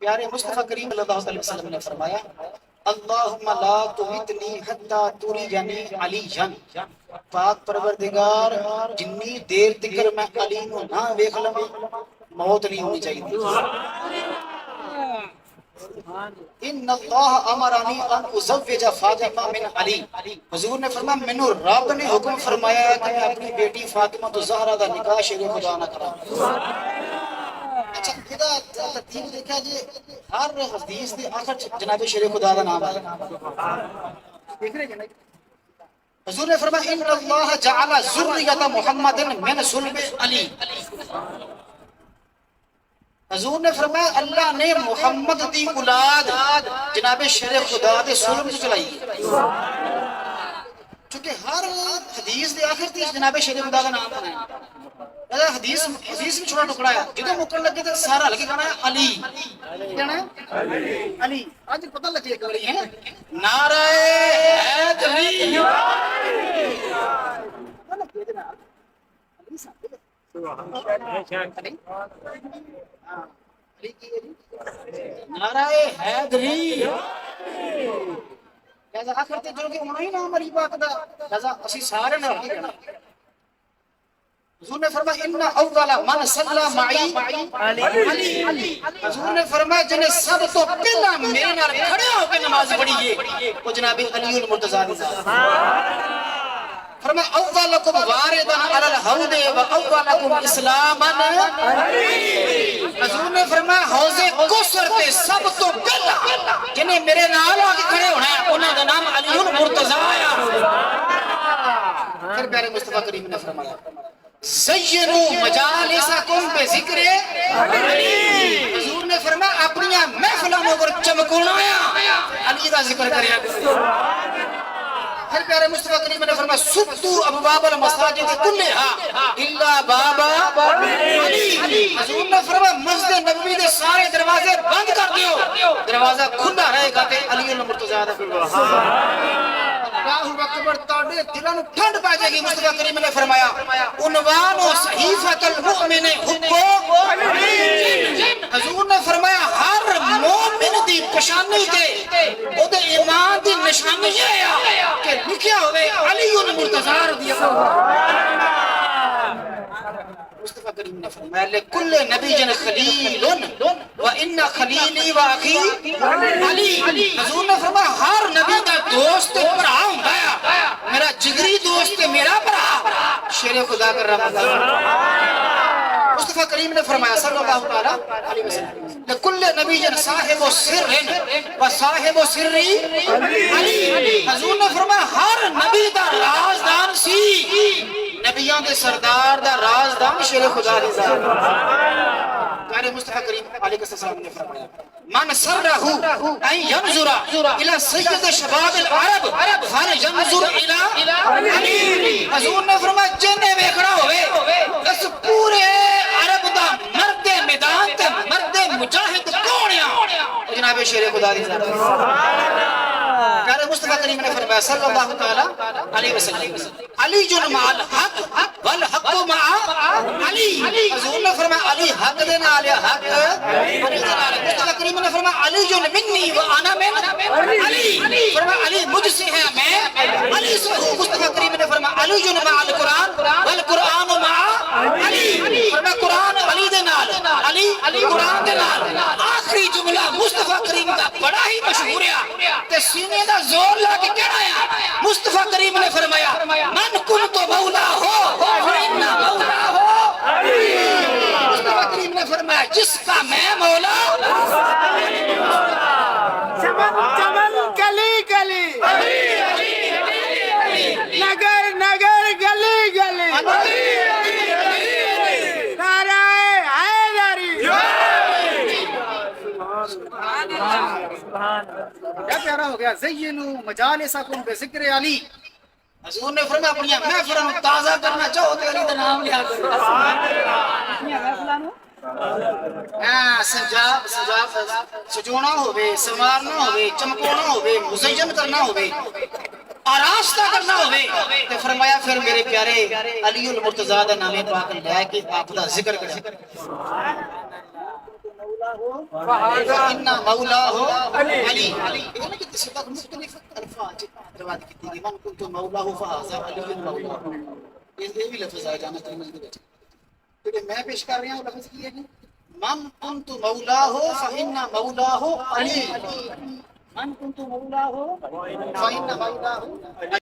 پیارے مصطفیٰ کریم صلی اللہ علیہ وسلم نے فرمایا اللہم لا تمیتنی حتی توری یعنی علی جن، پاک پروردگار جنی دیر تکر میں علی نو نہ ویکھ لواں موت نہیں ہونی چاہیے۔ ان اللہ امرانی ان ازوج فاطمہ من علی، حضور نے فرمایا مینوں رب نے حکم فرمایا ہے کہ میں اپنی بیٹی فاطمہ تو زہرا دا نکاح شیر خدا نہ کراں۔ اچھا یہ ترتیب دیکھا جی، ہر حدیث دے آخر جناب شیر خدا دا نام ہے، دیکھ رہے ہیں حضور نے فرمایا ان اللہ جعل ذریۃ محمد من صلب علی، حضور نے فرمایا اللہ نے محمد دی اولاد جناب شیر خدا دے صلب چلائی ہے، چونکہ ہر حدیث دے آخر تے جناب شیر خدا دا نام ہے۔ حدیث میں چھوڑا ٹکڑا ہے، جدو مکن لگے تو سارا لگے کہنا ہے علی، کہنا ہے علی۔ آج پتہ لگے ایک بڑی ہے نعرہ حیدری، نعرہ حیدری، لہذا آخر تے جو کہ انہوں ہی نام علی پاک دا، لہذا اسی سارے نے رکھی کہنا۔ حضور نے فرمایا ان اول من صلی معی علی، حضور نے فرمایا جنہیں سب تو پہلا میرے نال کھڑے ہو کے نماز پڑھی ہے وہ جناب علی المرتضیٰ نے فرمایا اولکم واردن علی الحوض و اولکم اسلاما، حضور نے فرمایا حوض کوثر تے سب تو پہلا جنہیں میرے نال آ کے کھڑے ہونا ہے انہاں دا نام علی المرتضیٰ ہے۔ پھر پیارے مصطفیٰ کریم نے فرمایا زینو مجالسکم بذکر علی، حضور نے فرمایا اپنی محفلوں پر چمکونا علی دا ذکر کریا کرو۔ پھر پیارے مصطفیٰ کریم نے فرمایا سدوا ابواب المساجد کلھا الا باب علی، حضور نے فرمایا مسجد نبوی دے سارے دروازے بند کر دیو، دروازہ کھلا رہے گا تے علی المرتضیٰ دا۔ اللہ اکبر، تاڑے دلوں نوں ٹھنڈ پا جائے گی۔ مصطفیٰ کریم نے فرمایا عنوان صحیفۃ المؤمن حب علی، حضور نے فرمایا ہر مومن دی پیشانی تے او دے ایمان دی نشانی یہ ہے کہ لکھیا ہوئے علی المرتضیٰ رضی اللہ عنہ۔ مصطفیٰ کریم نے فرمایا لکل نبی جن خلیل و ان خلیلی و اخی علی، حضور نے فرمایا ہر نبی کا دوست بھرا ہوندا ہے، میرا جگری دوست میرا بھرا شیر خدا کر رہا ہے۔ مصطفیٰ کریم نے فرمایا صلی اللہ علیہ وسلم لکل نبی جن صاحب سر و صاحب سری علی، حضور نے فرمایا ہر نبی دا رازدان سی، نبیوں کے سردار دا رازدان شیر خدا رضا۔ پیارے مصطفیٰ کریم علیہ السلام نے فرمایا من سرہ ان ینظر الى سید شباب العرب فلینظر الى علی، حضور نے فرمایا جنہیں ویکھنا ہوئے اس پورے عرب دا مرد میدان تے مرد مجاہد کونیا جناب شیر خدا رضا۔ پیارے مصطفیٰ کریم نے فرمایا صلی اللہ تعالی علیہ وسلم علی جن مع الحق والحق مع علی، حضور نے فرمایا علی حق دے نال حق علی دے نال۔ مصطفیٰ کریم نے فرمایا علی جن منی و انا من علی، فرمایا علی مجھ سے ہے میں علی سے ہوں۔ مصطفیٰ کریم نے فرمایا علی جن مع القرآن والقرآن مع علی، فرمایا قرآن علی دے نال علی قرآن دے نال۔ آخری جملہ مصطفیٰ کریم دا بڑا ہی مشہور ہے تے سینے دا زور لا کے کہنا ہے، مصطفیٰ کریم نے فرمایا من کنت مولا ہو فإن مولا ہو علی، مصطفیٰ کریم نے فرمایا جس کا میں مولا چمن چمن گلی گلی نگر نگر گلی گلی نعرہ حیدری۔ کیا پیارا ہو گیا زینو مجالسکم بذکر علی، حضور نے فرمایا اپنی محفلوں کو تازہ کرنا چاہو تو علی دا نام لیا کرو۔ اپنی محفلوں سجونا ہوئے، سنوارنا ہوئے، چمکونا ہوئے، مزین کرنا ہوئے، آراستہ کرنا ہوئے تو فرمایا پھر میرے پیارے علی المرتضیٰ دا نام پاک لے کے آپ دا ذکر کریں۔ فإن مولاه علی یہ نا کہ اس وقت مختلف الفاظ روایت کی تھی من كنت مولاه فهذا علی مولاه یہ بھی لفظ آ جانا ترمذی دے وچ کہ میں پیش کر رہا ہوں لفظ کی ہے من كنت مولاه فإن مولاه علی من كنت مولاه فإن مولاه